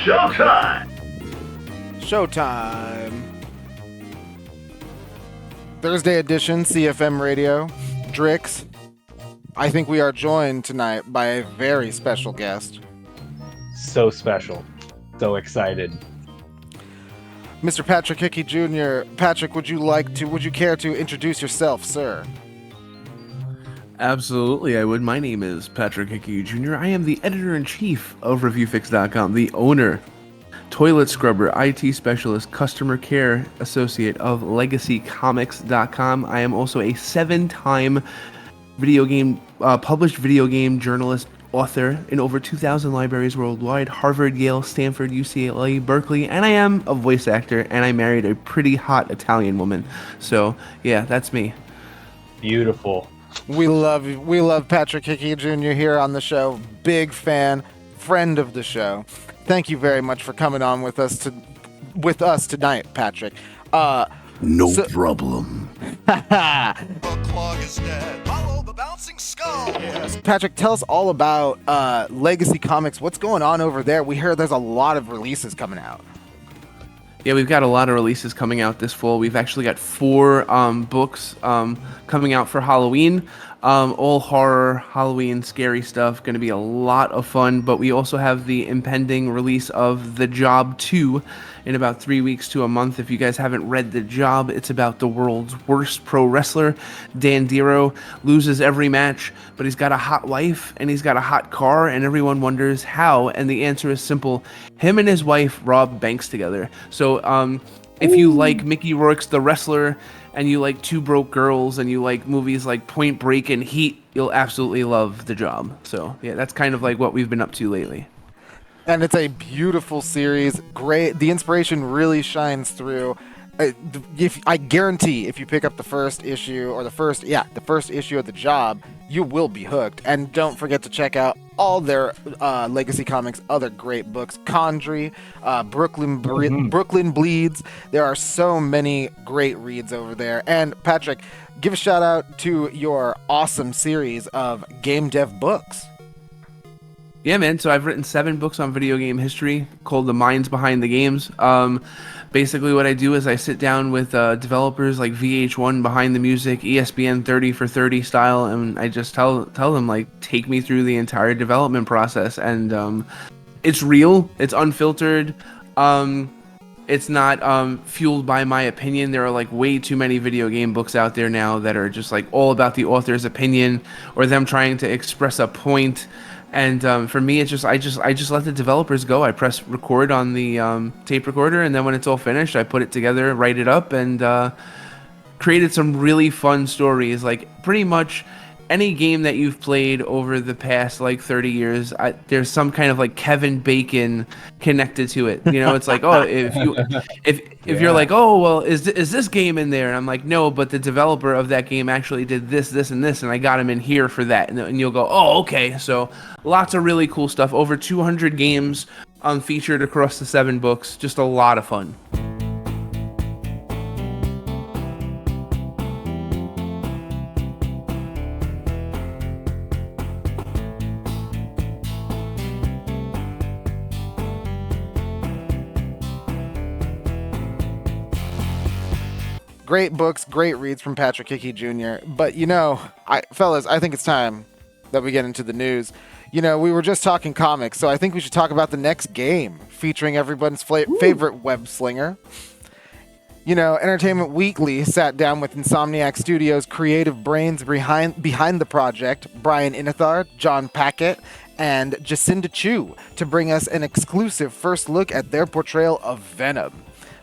showtime! Showtime. Thursday edition, CFM Radio. Drix. I think we are joined tonight by a very special guest. So special. So excited. Mr. Patrick Hickey Jr. Patrick, would you care to introduce yourself, sir? Absolutely, I would. My name is Patrick Hickey Jr. I am the editor-in-chief of ReviewFix.com, the owner, toilet scrubber, IT specialist, customer care associate of LegacyComics.com. I am also a 7-time published video game journalist, author in over 2,000 libraries worldwide, Harvard, Yale, Stanford, UCLA, Berkeley, and I am a voice actor, and I married a pretty hot Italian woman. So, yeah, that's me. Beautiful. We love Patrick Hickey Jr. here on the show. Big fan, friend of the show. Thank you very much for coming on with us tonight, Patrick. No problem. Yes. Patrick, tell us all about Legacy Comics. What's going on over there? We hear there's a lot of releases coming out. Yeah, we've got a lot of releases coming out this fall. We've actually got 4 books coming out for Halloween. All horror, Halloween, scary stuff. Going to be a lot of fun. But we also have the impending release of The Job 2 in about 3 weeks to a month. If you guys haven't read The Job, it's about the world's worst pro wrestler. Dan Dero loses every match, but he's got a hot wife and he's got a hot car, and everyone wonders how. And the answer is simple. Him and his wife rob banks together. So if you like Mickey Rourke's The Wrestler, and you like Two Broke Girls, and you like movies like Point Break and Heat, you'll absolutely love The Job. So, yeah, that's kind of like what we've been up to lately. And it's a beautiful series. Great. The inspiration really shines through. I guarantee if you pick up the first issue of The Job, you will be hooked. And don't forget to check out all their Legacy Comics other great books. Condry, Brooklyn Bleeds. There are so many great reads over there. And Patrick, give a shout out to your awesome series of game dev books. Yeah, man. So I've written 7 books on video game history called The Minds Behind the Games. Basically what I do is I sit down with developers like VH1 Behind the Music, ESPN 30 for 30 style, and I just tell them, like, take me through the entire development process. And it's real, it's unfiltered, it's not fueled by my opinion. There are like way too many video game books out there now that are just like all about the author's opinion or them trying to express a point. And for me, it's just I just let the developers go. I press record on the tape recorder, and then when it's all finished, I put it together, write it up, and created some really fun stories. Like pretty much any game that you've played over the past like 30 years, there's some kind of like Kevin Bacon connected to it. You know, it's like, oh, if you're like, oh, well, is this game in there? And I'm like, no, but the developer of that game actually did this, and this, and I got him in here for that. And you'll go, oh, okay. So lots of really cool stuff. Over 200 games featured across the 7 books. Just a lot of fun. Great books, great reads from Patrick Hickey Jr. But, fellas, I think it's time that we get into the news. We were just talking comics, so I think we should talk about the next game featuring everyone's favorite web slinger. Entertainment Weekly sat down with Insomniac Studios' creative brains behind the project, Brian Inethar, John Packett, and Jacinda Chu, to bring us an exclusive first look at their portrayal of Venom.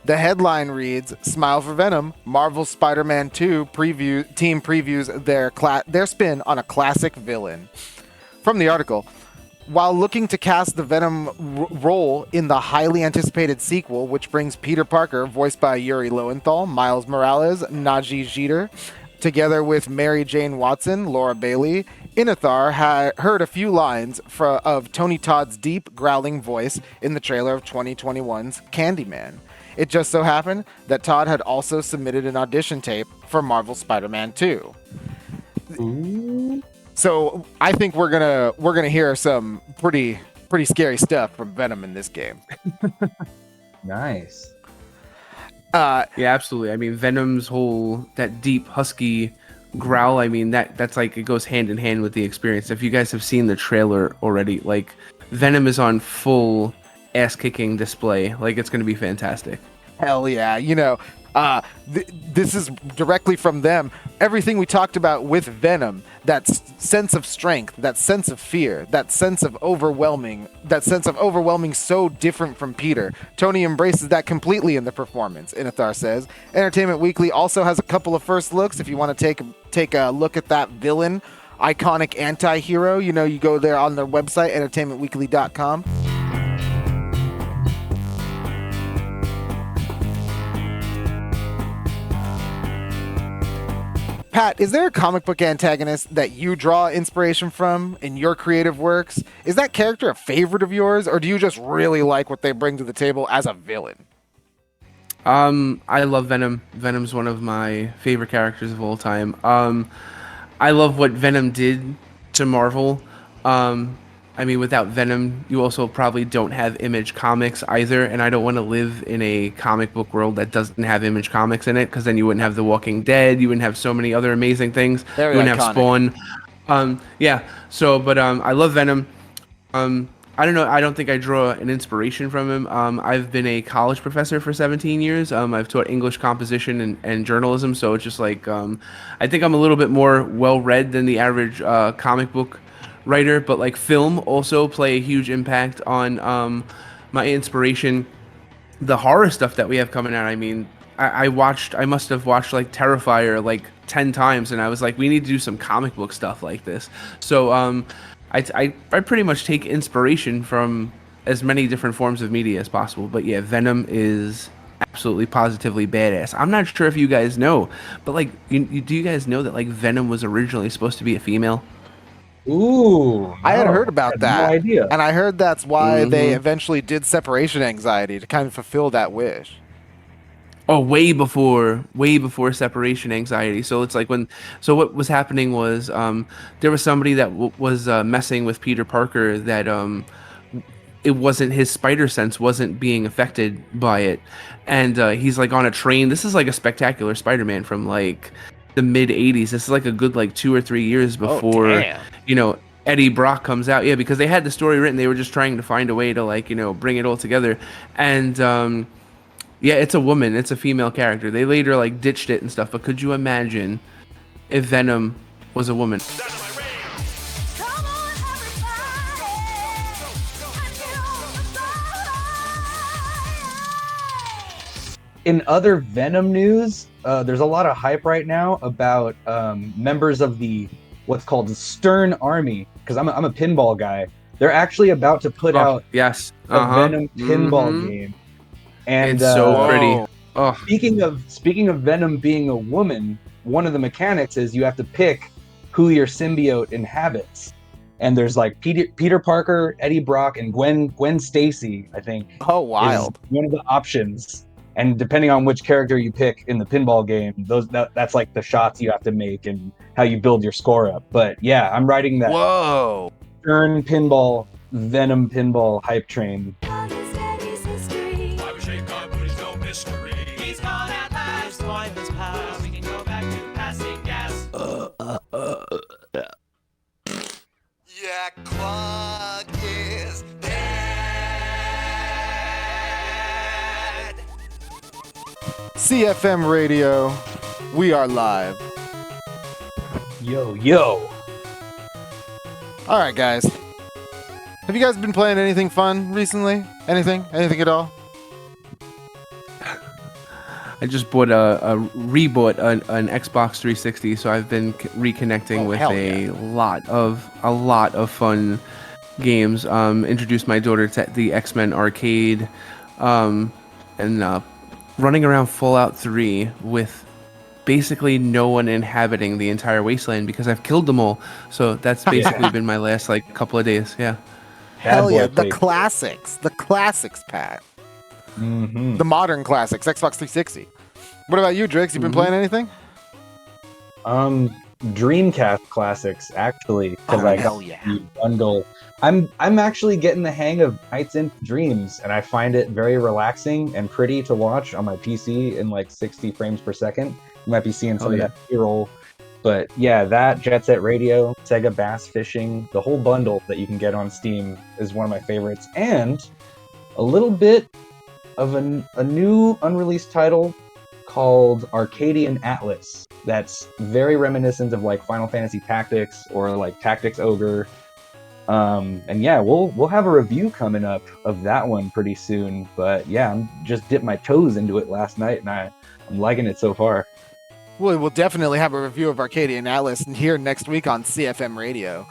The headline reads, "Smile for Venom, Marvel's Spider-Man 2 team previews their spin on a classic villain." From the article, while looking to cast the Venom role in the highly anticipated sequel, which brings Peter Parker, voiced by Yuri Lowenthal, Miles Morales, Najee Jeter, together with Mary Jane Watson, Laura Bailey, Inethar had heard a few lines of Tony Todd's deep, growling voice in the trailer of 2021's Candyman. It just so happened that Todd had also submitted an audition tape for Marvel's Spider-Man 2. Ooh. So I think we're gonna hear some pretty pretty scary stuff from Venom in this game. Nice. Yeah, absolutely. I mean, Venom's that deep husky growl, I mean, that's like, it goes hand in hand with the experience. If you guys have seen the trailer already, like, Venom is on full ass-kicking display. Like, it's going to be fantastic. Hell yeah. This is directly from them. Everything we talked about with Venom, that sense of strength, that sense of fear, that sense of overwhelming so different from Peter. Tony embraces that completely in the performance, Inathar says. Entertainment Weekly also has a couple of first looks if you want to take a look at that villain, iconic anti-hero. You go there on their website, entertainmentweekly.com. Pat, is there a comic book antagonist that you draw inspiration from in your creative works? Is that character a favorite of yours, or do you just really like what they bring to the table as a villain? I love Venom. Venom's one of my favorite characters of all time. I love what Venom did to Marvel. I mean, without Venom, you also probably don't have Image Comics either, and I don't want to live in a comic book world that doesn't have Image Comics in it, because then you wouldn't have The Walking Dead, you wouldn't have so many other amazing things. Very you wouldn't iconic. have Spawn. I love Venom. I don't know, I don't think I draw an inspiration from him. I've been a college professor for 17 years. I've taught English composition and journalism, so it's just like, I think I'm a little bit more well-read than the average comic book writer, but like film also play a huge impact on my inspiration. The horror stuff that we have coming out, I mean, I must have watched like Terrifier like 10 times, and I was like, we need to do some comic book stuff like this. So I pretty much take inspiration from as many different forms of media as possible. But yeah, Venom is absolutely positively badass. I'm not sure if you guys know, but like, do you guys know that like Venom was originally supposed to be a female? Ooh, I had no, heard about that. No idea. And I heard that's why they Mhm. eventually did separation anxiety, to kind of fulfill that wish. Oh, way before separation anxiety. So it's like so what was happening was there was somebody that was messing with Peter Parker that it wasn't, his spider sense wasn't being affected by it, and he's like on a train. This is like a Spectacular Spider-Man from like the mid 80s. This is like a good like 2 or 3 years before Eddie Brock comes out. Yeah, because they had the story written. They were just trying to find a way to like bring it all together. And yeah, it's a woman. It's a female character. They later like ditched it and stuff. But could you imagine if Venom was a woman? In other Venom news, there's a lot of hype right now about members of what's called the Stern Army, because I'm a pinball guy. They're actually about to put out yes a Venom pinball game. And it's so pretty. Oh, speaking of Venom being a woman, one of the mechanics is you have to pick who your symbiote inhabits. And there's like Peter Parker, Eddie Brock, and Gwen Stacy, I think. Oh, wild. Is one of the options. And depending on which character you pick in the pinball game, that's like the shots you have to make and how you build your score up. But yeah, I'm riding that Whoa. Stern pinball, Venom pinball hype train. Yeah, clock is dead. CFM Radio, we are live. Yo. All right, guys. Have you guys been playing anything fun recently? Anything at all? I just bought rebought an Xbox 360, so I've been reconnecting with a lot of fun games. Introduced my daughter to the X-Men arcade, and running around Fallout 3 with basically no one inhabiting the entire wasteland because I've killed them all. So that's basically been my last like couple of days. Yeah. Hell yeah, the classics, Pat. Mm-hmm. The modern classics, Xbox 360. What about you, Drix? You been playing anything? Dreamcast classics actually, because Oh, I hell got yeah. the bundle. I'm actually getting the hang of Nights into Dreams, and I find it very relaxing and pretty to watch on my PC in like 60 frames per second. You might be seeing some Oh, of yeah. that B-roll, but yeah, that Jet Set Radio, Sega Bass Fishing, the whole bundle that you can get on Steam is one of my favorites, and a little bit of a new unreleased title called Arcadian Atlas. That's very reminiscent of like Final Fantasy Tactics or like Tactics Ogre. And yeah, we'll have a review coming up of that one pretty soon. But yeah, I'm just dipped my toes into it last night, and I'm liking it so far. We'll definitely have a review of Arcadian Atlas and here next week on CFM Radio.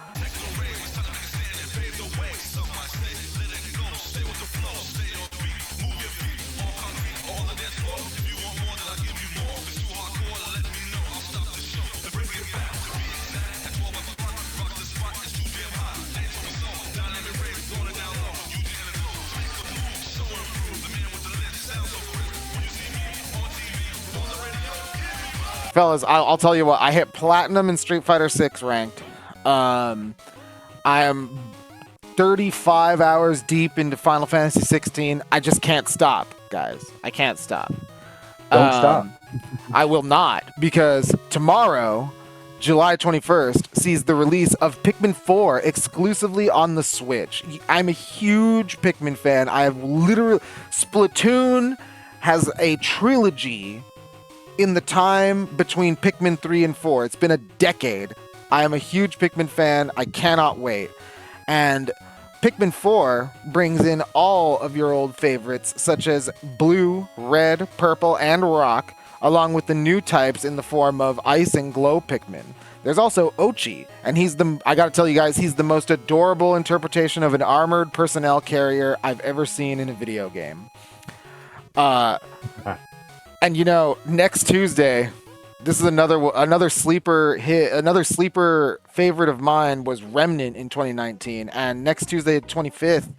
Fellas, I'll tell you what, I hit platinum in Street Fighter 6 ranked. I am 35 hours deep into Final Fantasy 16. I just can't stop, guys. I can't stop. Don't stop. I will not, because tomorrow, July 21st, sees the release of Pikmin 4 exclusively on the Switch. I'm a huge Pikmin fan. I have literally... Splatoon has a trilogy in the time between Pikmin 3 and 4. It's been a decade. I am a huge Pikmin fan. I cannot wait. And Pikmin 4 brings in all of your old favorites, such as Blue, Red, Purple, and Rock, along with the new types in the form of Ice and Glow Pikmin. There's also Ochi, and I gotta tell you guys, he's the most adorable interpretation of an armored personnel carrier I've ever seen in a video game. And you know, next Tuesday, this is another sleeper hit, another sleeper favorite of mine was Remnant in 2019, and next Tuesday, 25th,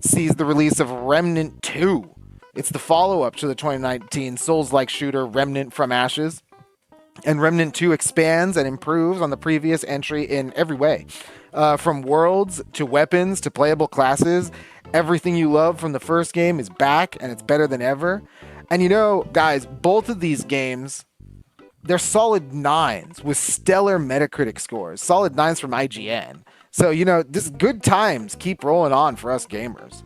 sees the release of Remnant 2. It's the follow-up to the 2019 Souls-like shooter Remnant from Ashes, and Remnant 2 expands and improves on the previous entry in every way, from worlds to weapons to playable classes. Everything you love from the first game is back, and it's better than ever. And you know, guys, both of these games, they're solid 9s with stellar Metacritic scores. Solid 9s from IGN. So, you know, this good times keep rolling on for us gamers.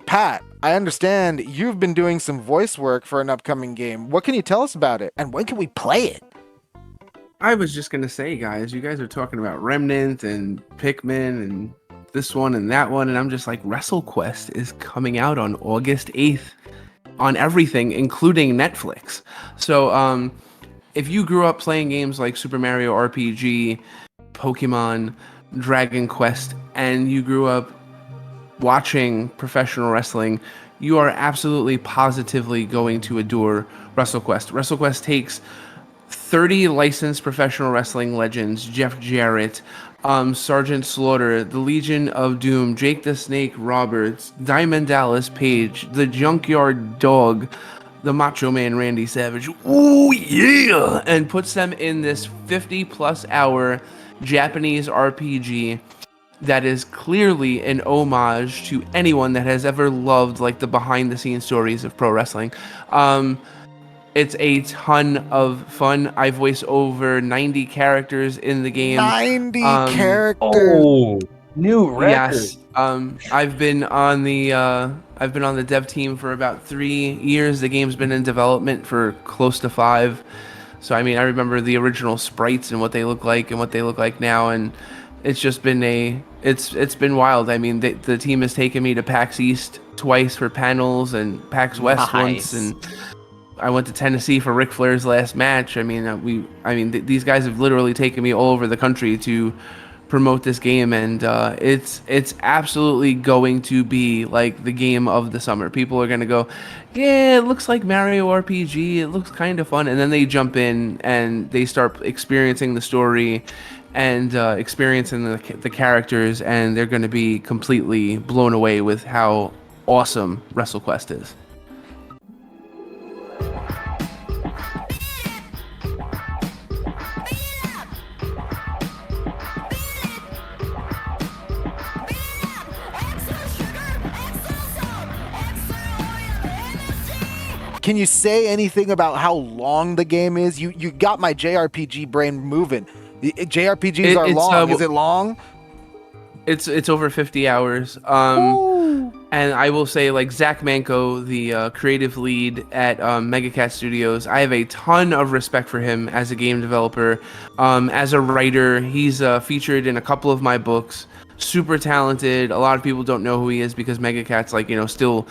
Pat, I understand you've been doing some voice work for an upcoming game. What can you tell us about it? And when can we play it? I was just gonna say, guys, you guys are talking about Remnant and Pikmin and this one and that one, and I'm just like, WrestleQuest is coming out on August 8th on everything, including Netflix. So, if you grew up playing games like Super Mario RPG, Pokemon, Dragon Quest, and you grew up watching professional wrestling, you are absolutely positively going to adore WrestleQuest. WrestleQuest takes 30 licensed professional wrestling legends: Jeff Jarrett, Sergeant Slaughter, the Legion of Doom, Jake the Snake Roberts, Diamond Dallas Page, the Junkyard Dog, the Macho Man Randy Savage, ooh yeah, and puts them in this 50+ hour Japanese RPG that is clearly an homage to anyone that has ever loved like the behind the scenes stories of pro wrestling. It's a ton of fun. I voice over 90 characters in the game. 90 characters. Oh, new record. Yes. I've been on the dev team for about 3 years. The game's been in development for close to 5. So I mean, I remember the original sprites and what they look like and what they look like now, and it's just been it's been wild. I mean, the team has taken me to PAX East twice for panels and PAX West once, and I went to Tennessee for Ric Flair's last match. I mean, these guys have literally taken me all over the country to promote this game, and it's absolutely going to be like the game of the summer. People are gonna go, yeah, it looks like Mario RPG, it looks kind of fun, and then they jump in and they start experiencing the story and experiencing the characters, and they're going to be completely blown away with how awesome WrestleQuest is. Can you say anything about how long the game is? You got my JRPG brain moving. JRPGs are long. Is it long? It's over 50 hours. And I will say, like, Zach Manco, the creative lead at Megacat Studios, I have a ton of respect for him as a game developer. As a writer, he's featured in a couple of my books. Super talented. A lot of people don't know who he is because Megacat's, like, still,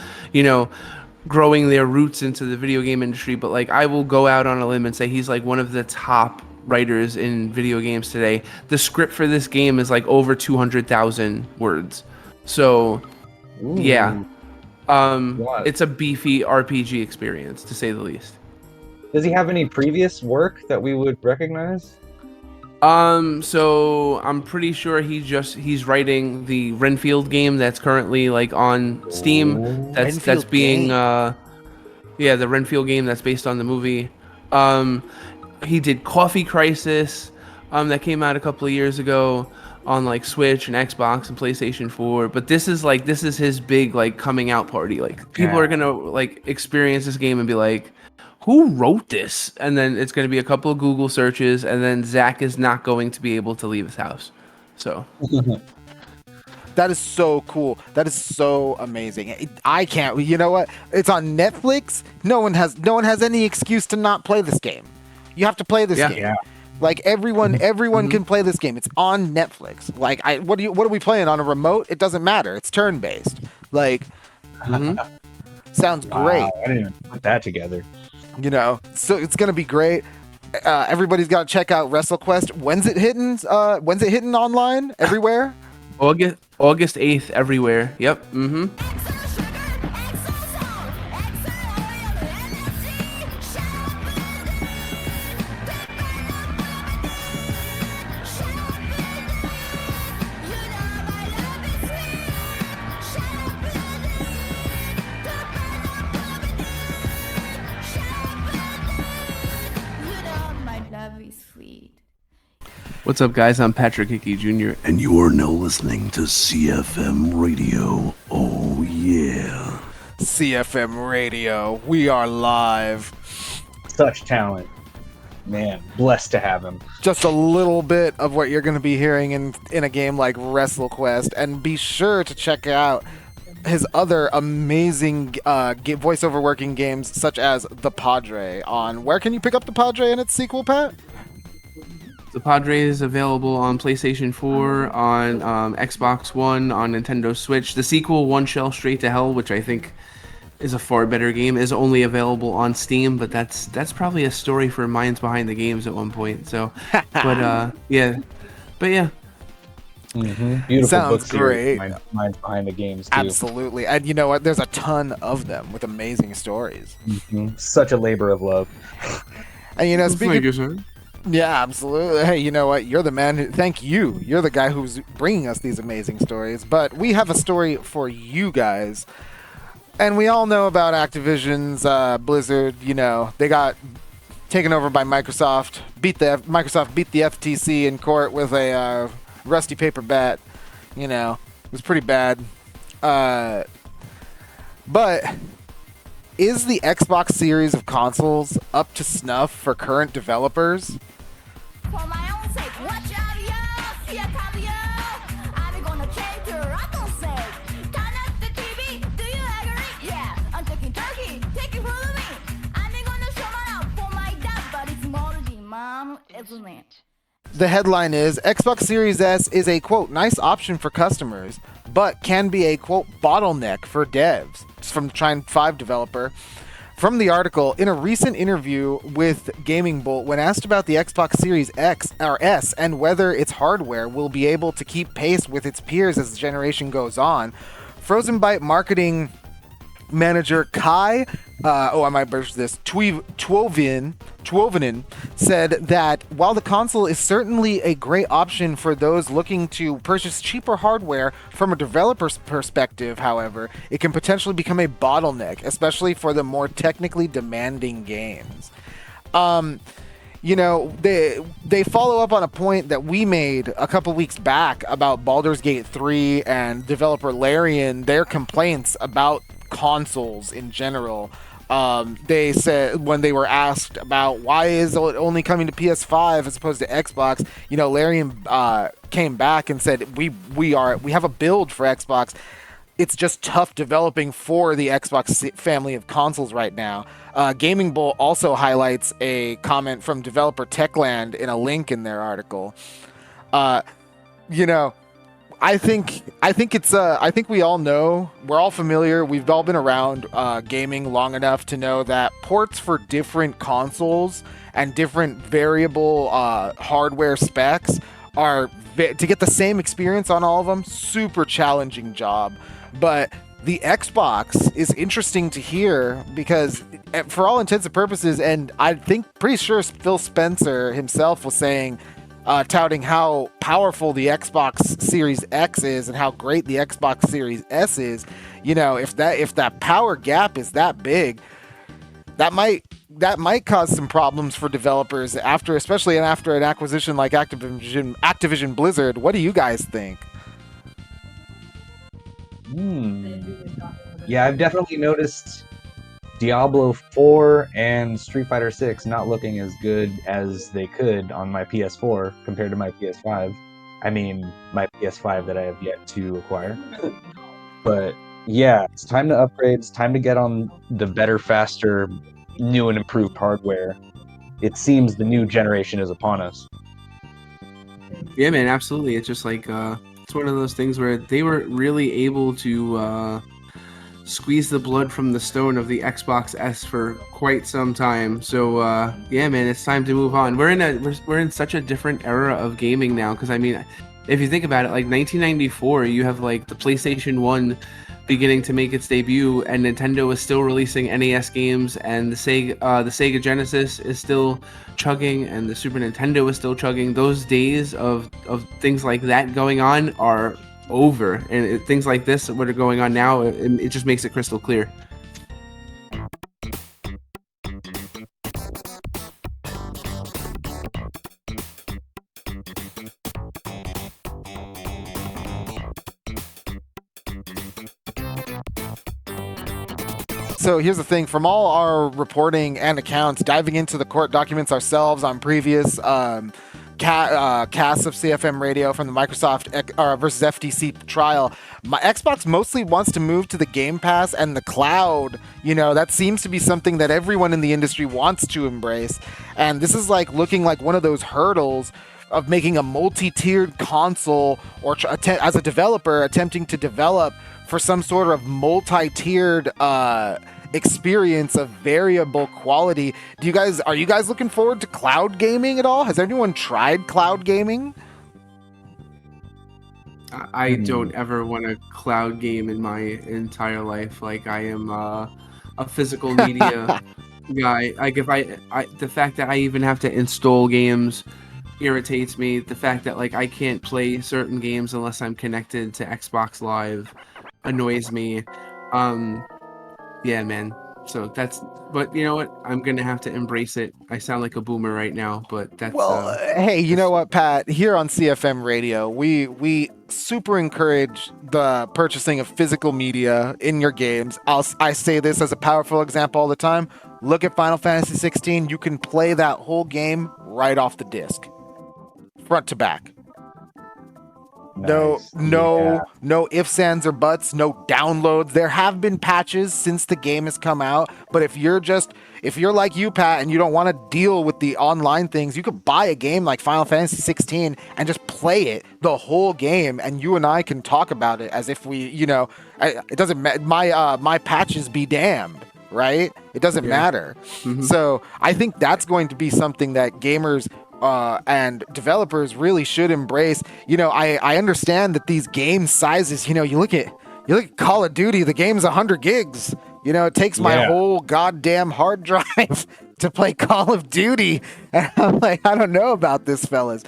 growing their roots into the video game industry. But, like, I will go out on a limb and say he's, like, one of the top writers in video games today. The script for this game is like over 200,000 words. So Ooh. yeah, Wow. it's a beefy RPG experience, to say the least. Does he have any previous work that we would recognize? So I'm pretty sure he's writing the Renfield game that's currently like on Steam. That's being the Renfield game that's based on the movie. He did Coffee Crisis, that came out a couple of years ago on like Switch and Xbox and PlayStation 4. But this is his big like coming out party. Like people are gonna like experience this game and be like, who wrote this? And then it's gonna be a couple of Google searches, and then Zach is not going to be able to leave his house. So that is so cool. That is so amazing. I can't. You know what? It's on Netflix. No one has any excuse to not play this game. You have to play this game. Yeah. Like everyone can play this game. It's on Netflix. Like what are we playing on a remote? It doesn't matter. It's turn-based. Like sounds great. I didn't even put that together. So it's gonna be great. Everybody's got to check out WrestleQuest. When's it hitting? When's it hitting online? Everywhere? August 8th everywhere. Yep. What's up, guys? I'm Patrick Hickey Jr. And you are now listening to CFM Radio. Oh, yeah. CFM Radio. We are live. Such talent. Man, blessed to have him. Just a little bit of what you're going to be hearing in a game like WrestleQuest. And be sure to check out his other amazing voiceover working games, such as The Padre. On where can you pick up The Padre and its sequel, Pat? The Padre is available on PlayStation 4, on Xbox One, on Nintendo Switch. The sequel, One Shell Straight to Hell, which I think is a far better game, is only available on Steam, but that's probably a story for Minds Behind the Games at one point. So, but yeah. Beautiful Sounds book great. series. Minds Behind the Games too. Absolutely. And you know what? There's a ton of them with amazing stories. Such a labor of love. And speaking. Thank you, sir. Yeah, absolutely. Hey, you know what? You're the man thank you. You're the guy who's bringing us these amazing stories. But we have a story for you guys. And we all know about Activision's Blizzard. They got taken over by Microsoft. Microsoft beat the FTC in court with a rusty paper bat. It was pretty bad. But is the Xbox series of consoles up to snuff for current developers? For my own sake, watch out, yo! See, I come, yo! I'm gonna change your rotten sake. Turn up the TV, do you agree? Yeah, I'm taking turkey, take it from me. I'm gonna show my love for my dad, but it's more than mom, isn't it? The headline is, Xbox Series S is a, quote, nice option for customers, but can be a, quote, bottleneck for devs. It's from Trine 5 developer. From the article, in a recent interview with Gaming Bolt, when asked about the Xbox Series X or S and whether its hardware will be able to keep pace with its peers as the generation goes on, Frozen Byte marketing manager Kai, I might burst this, Tuovinen said that while the console is certainly a great option for those looking to purchase cheaper hardware from a developer's perspective, however, it can potentially become a bottleneck, especially for the more technically demanding games. You know, they follow up on a point that we made a couple weeks back about Baldur's Gate 3 and developer Larian, their complaints about consoles in general. They said when they were asked about why is it only coming to PS5 as opposed to Xbox, you know, Larian came back and said we have a build for Xbox. It's just tough developing for the Xbox family of consoles right now. Gaming Bolt also highlights a comment from developer Techland in a link in their article. You know, I think we all know, we're all familiar, we've all been around gaming long enough to know that ports for different consoles and different variable hardware specs are, to get the same experience on all of them, super challenging job. But the Xbox is interesting to hear because for all intents and purposes, and I think pretty sure Phil Spencer himself was saying, touting how powerful the Xbox Series X is and how great the Xbox Series S is. You know, if that power gap is that big, that might cause some problems for developers especially after an acquisition like Activision Blizzard. What do you guys think? Yeah, I've definitely noticed Diablo 4 and Street Fighter 6 not looking as good as they could on my PS4 compared to my PS5. I mean, my PS5 that I have yet to acquire. But yeah, it's time to upgrade. It's time to get on the better, faster, new and improved hardware. It seems the new generation is upon us. Yeah, man, absolutely. It's just like it's one of those things where they were really able to squeeze the blood from the stone of the Xbox S for quite some time. So yeah, man, it's time to move on. We're in such a different era of gaming now, because I mean, if you think about it, like 1994, you have like the PlayStation 1 beginning to make its debut, and Nintendo is still releasing NES games, and the Sega Genesis is still chugging, and the Super Nintendo is still chugging. Those days of things like that going on are over, and things like this, what are going on now, it just makes it crystal clear. So here's the thing, from all our reporting and accounts, diving into the court documents ourselves on previous casts of CFM radio from the Microsoft versus FTC trial, my Xbox mostly wants to move to the Game Pass and the cloud. You know, that seems to be something that everyone in the industry wants to embrace. And this is like looking like one of those hurdles of making a multi-tiered console, or as a developer attempting to develop for some sort of multi-tiered experience of variable quality. Are you guys looking forward to cloud gaming at all? Has anyone tried cloud gaming? I don't ever want a cloud game in my entire life. Like, I am a physical media guy. Like, if the fact that I even have to install games irritates me. The fact that like I can't play certain games unless I'm connected to Xbox Live annoys me. Yeah, man. So but you know what? I'm gonna have to embrace it. I sound like a boomer right now, but that's hey, you know what, Pat? Here on CFM Radio, we super encourage the purchasing of physical media in your games. I say this as a powerful example all the time. Look at Final Fantasy 16. You can play that whole game right off the disc, front to back. Nice. No ifs, ands, or buts, no downloads. There have been patches since the game has come out, but if you're like you, Pat, and you don't want to deal with the online things, you could buy a game like Final Fantasy 16 and just play it, the whole game, and you and I can talk about it as if we, you know, it doesn't matter. My patches be damned. right? It doesn't matter. So I think that's going to be something that gamers and developers really should embrace. I understand that these game sizes, you look at Call of Duty, the game's 100 gigs. It takes my whole goddamn hard drive to play Call of Duty. And I'm like, I don't know about this, fellas.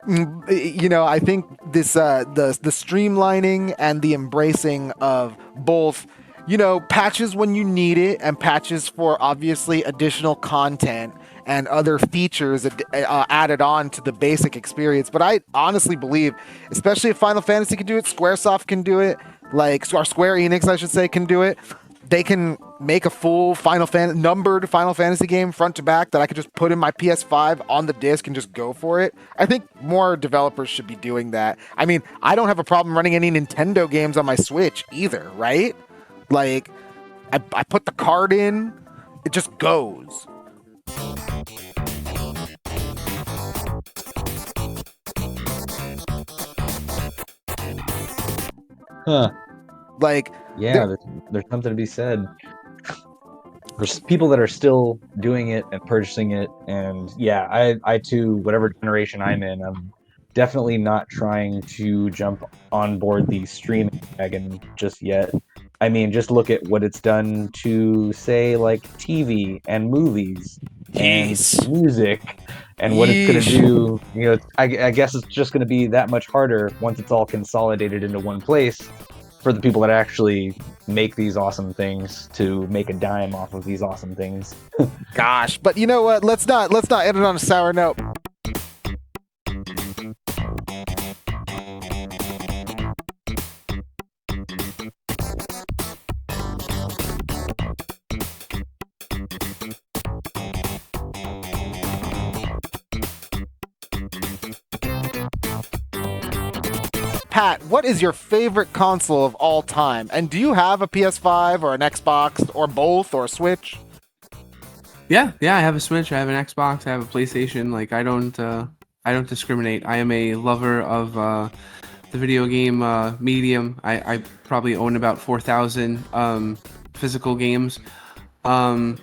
I think this the streamlining and the embracing of both, patches when you need it and patches for obviously additional content and other features added on to the basic experience. But I honestly believe, especially if Final Fantasy can do it, Squaresoft can do it, or Square Enix, I should say, can do it. They can make a full numbered Final Fantasy game front to back that I could just put in my PS5 on the disc and just go for it. I think more developers should be doing that. I mean, I don't have a problem running any Nintendo games on my Switch either, right? Like, I put the card in, it just goes. Huh. Like, yeah, there's something to be said. There's people that are still doing it and purchasing it, and yeah, I too, whatever generation I'm in, I'm definitely not trying to jump on board the streaming wagon just yet. I mean, just look at what it's done to, say, like TV and movies and music, and what it's going to do. I guess it's just going to be that much harder once it's all consolidated into one place for the people that actually make these awesome things to make a dime off of these awesome things. Gosh, but you know what? Let's not end it on a sour note. Pat, what is your favorite console of all time? And do you have a PS5 or an Xbox or both or a Switch? Yeah, I have a Switch, I have an Xbox, I have a PlayStation. Like, I don't discriminate. I am a lover of the video game medium. I probably own about 4,000 physical games. I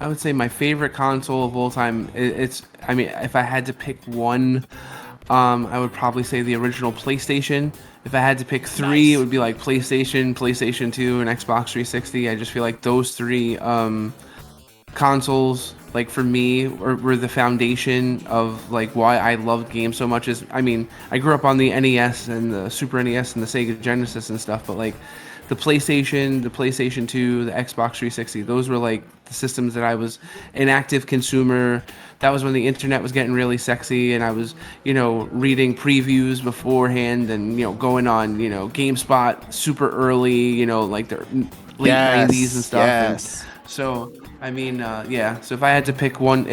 would say my favorite console of all time, if I had to pick one, I would probably say the original PlayStation. If I had to pick three, It would be like PlayStation 2, and Xbox 360. I just feel like those three consoles, like, for me, were the foundation of like why I loved games so much. I grew up on the NES and the Super NES and the Sega Genesis and stuff, but like the PlayStation 2, the Xbox 360, those were like the systems that I was an active consumer. That was when the internet was getting really sexy, and I was, reading previews beforehand and, going on, GameSpot super early, like the late 90s and stuff. Yes. And so, so if I had to pick one,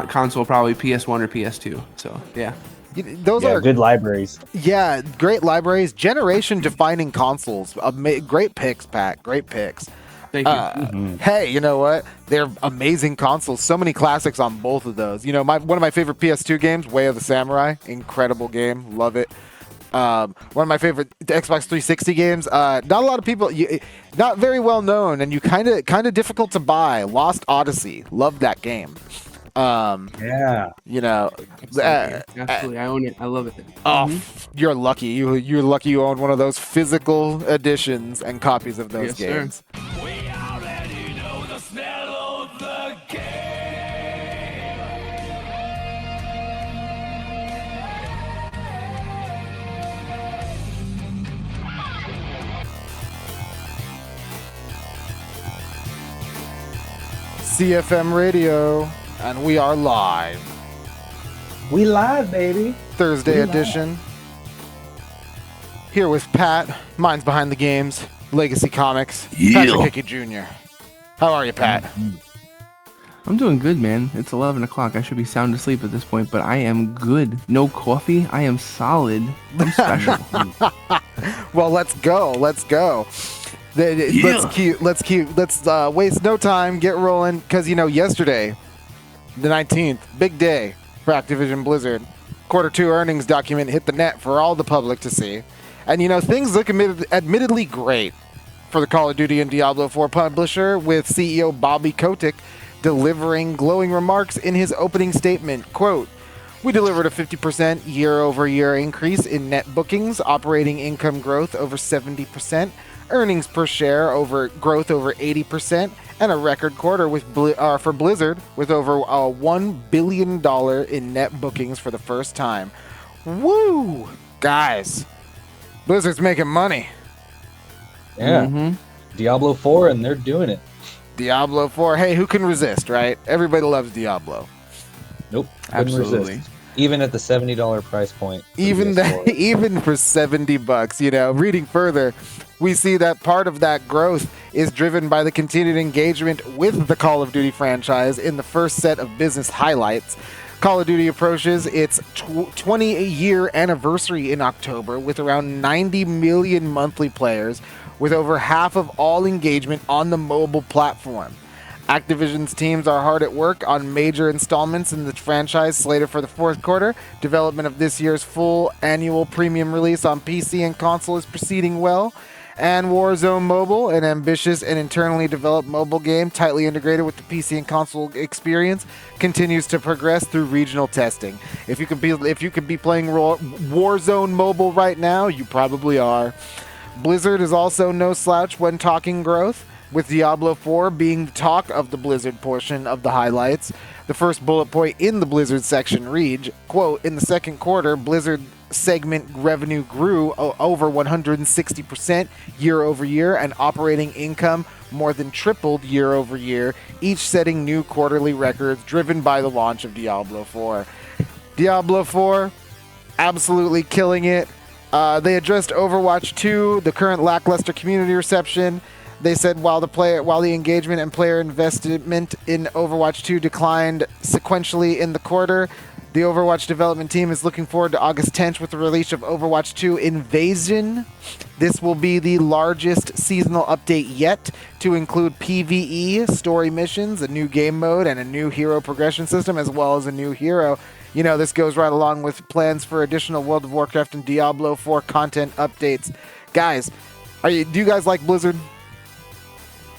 console, probably PS1 or PS2. So, yeah. Those are good libraries. Yeah, great libraries. Generation-defining consoles. Great picks, Pat. Great picks. Thank you. Hey, you know what? They're amazing consoles. So many classics on both of those. One of my favorite PS2 games, Way of the Samurai. Incredible game. Love it. One of my favorite Xbox 360 games. Not a lot of people, not very well known, and you kind of difficult to buy. Lost Odyssey. Love that game. Yeah. Absolutely. I own it. I love it. You're lucky. You're lucky you own one of those physical editions and copies of those games. We already know the smell of the game. CFM Radio, and we are live. We live, baby. Thursday edition. Here with Pat, Minds Behind the Games, Legacy Comics, Patrick Hickey Jr. How are you, Pat? I'm doing good, man. It's 11 o'clock. I should be sound asleep at this point, but I am good. No coffee. I am solid. I'm special. Well, let's go. Let's waste no time, get rolling, because yesterday, the 19th, big day, for Activision Blizzard. Quarter 2 earnings document hit the net for all the public to see. And things look admittedly great for the Call of Duty and Diablo 4 publisher, with CEO Bobby Kotick delivering glowing remarks in his opening statement. Quote, "We delivered a 50% year-over-year increase in net bookings, operating income growth over 70%, earnings per share growth over 80%, and a record quarter for Blizzard with over $1 billion in net bookings for the first time." Woo! Guys, Blizzard's making money. Yeah. Diablo 4, and they're doing it. Diablo 4. Hey, who can resist, right? Everybody loves Diablo. Nope. Absolutely. Resist. Even at the $70 price point. Even for $70, reading further, we see that part of that growth is driven by the continued engagement with the Call of Duty franchise in the first set of business highlights. Call of Duty approaches its 20-year anniversary in October with around 90 million monthly players, with over half of all engagement on the mobile platform. Activision's teams are hard at work on major installments in the franchise slated for the fourth quarter. Development of this year's full annual premium release on PC and console is proceeding well. And Warzone Mobile, an ambitious and internally developed mobile game tightly integrated with the PC and console experience, continues to progress through regional testing. If you could be playing Warzone Mobile right now, you probably are. Blizzard is also no slouch when talking growth, with Diablo 4 being the talk of the Blizzard portion of the highlights. The first bullet point in the Blizzard section reads, quote, "In the second quarter, Blizzard segment revenue grew over 160% year over year, and operating income more than tripled year over year, each setting new quarterly records driven by the launch of Diablo 4. Diablo 4, absolutely killing it. They addressed Overwatch 2, the current lackluster community reception. They said while the engagement and player investment in Overwatch 2 declined sequentially in the quarter, the Overwatch development team is looking forward to August 10th with the release of Overwatch 2 Invasion. This will be the largest seasonal update yet, to include PvE, story missions, a new game mode, and a new hero progression system, as well as a new hero. This goes right along with plans for additional World of Warcraft and Diablo 4 content updates. Guys, do you guys like Blizzard?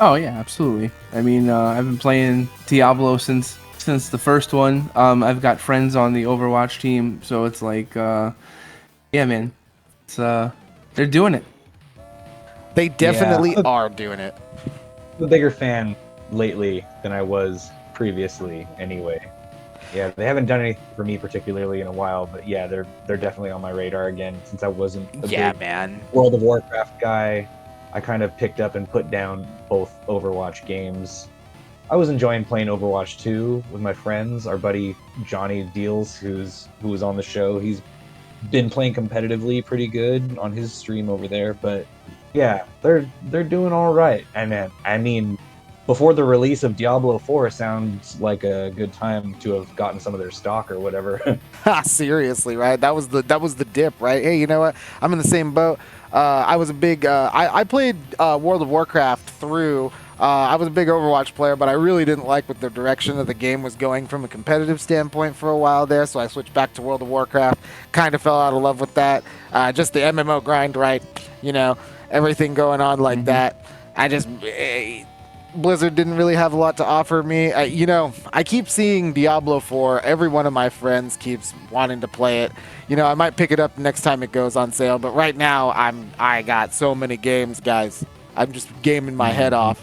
Oh yeah, absolutely. I mean, I've been playing Diablo since the first one. I've got friends on the Overwatch team, so it's like, yeah, man, it's they're doing it. They definitely are doing it. I'm a bigger fan lately than I was previously, anyway. Yeah, they haven't done anything for me particularly in a while, but yeah, they're definitely on my radar again. Since I wasn't a big man, World of Warcraft guy, I kind of picked up and put down both Overwatch games. I was enjoying playing Overwatch 2 with my friends. Our buddy Johnny Deals, who was on the show, he's been playing competitively pretty good on his stream over there. But yeah, they're doing all right. And I mean, before the release of Diablo 4, sounds like a good time to have gotten some of their stock or whatever. Seriously, right? That was the dip, right? Hey, you know what? I'm in the same boat. I was a big. I played World of Warcraft through. I was a big Overwatch player, but I really didn't like what the direction of the game was going from a competitive standpoint for a while there, so I switched back to World of Warcraft. Kind of fell out of love with that. Just the MMO grind, right? Everything going on like that. Blizzard didn't really have a lot to offer me. I keep seeing Diablo 4. Every one of my friends keeps wanting to play it. I might pick it up next time it goes on sale, but right now I got so many games, guys. I'm just gaming my head off.